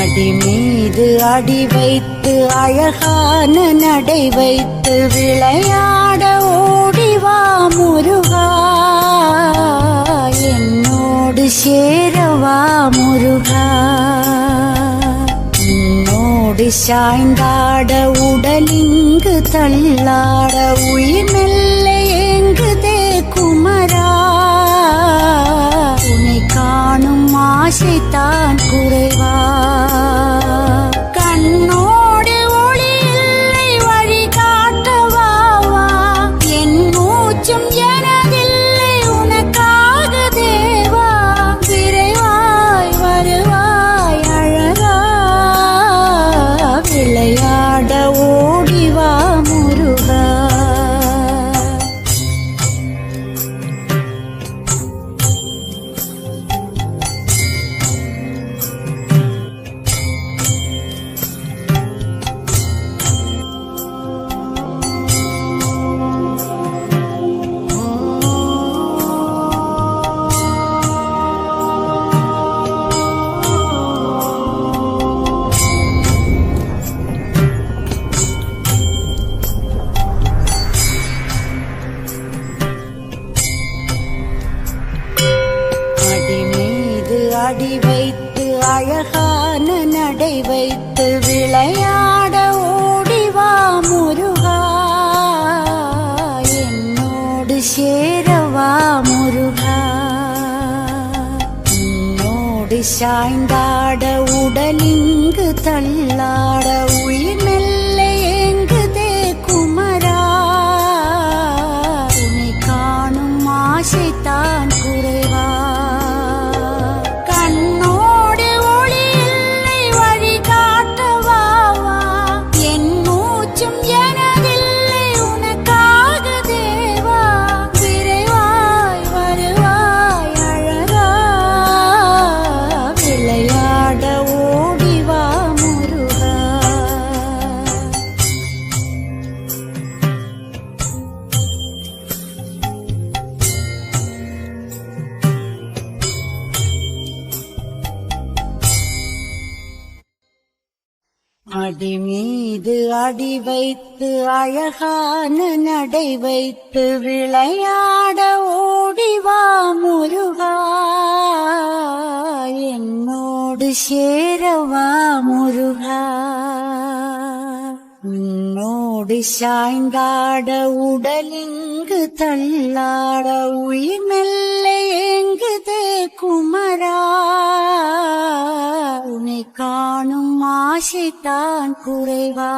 அடி மீது அடி வைத்து அழகான நடை வைத்து விளையாட ஓடிவா முருகா, என்னோடு சேரவா முருகா. உன்னோடு சாய்ந்தாட உடலிங்கு தள்ளாட உயிர் மெல்ல ஏங்குதே குமரா, உன்னை காணும் ஆசைத்தான் குறைவா. கண்ணோடு ஒளி இல்லை வழி காட்டவாவா, என் மூச்சும் எனதில்லை உனக்காக தேவா. விரைவாய் வருவாய் அழகா, விளையாட ஓடிவா முருகா. அடி வைத்து அழகான நடை வைத்து விளையாட ஓடிவா முருகா, என்னோடு சேரவா முருகா. உன்னோடு சாய்ந்தாட உடலிங்கு தள்ளாட உயிர் மெல்ல ஏங்குதே குமரா, உன்னை காணும் ஆசைத்தான் குறைவா. கண்ணோடு ஒளி இல்லை வழி காட்டவாவா, என் மூச்சும் எனதில்லை உனக்காக தேவா. விரைவாய் வருவாய் அழகா, விளையாட ஓடிவா முருகா. அடி மீது அடி வைத்து அழகான நடை வைத்து விளையாட ஓடிவா முருகா, என்னோடு சேரவா முருகா. உன்னோடு சாய்ந்தாட உடலிங்கு தள்ளாட உயிர் மெல்ல ஏங்குதே குமரா, உன்னை காணும் ஆசைத்தான் குறைவா.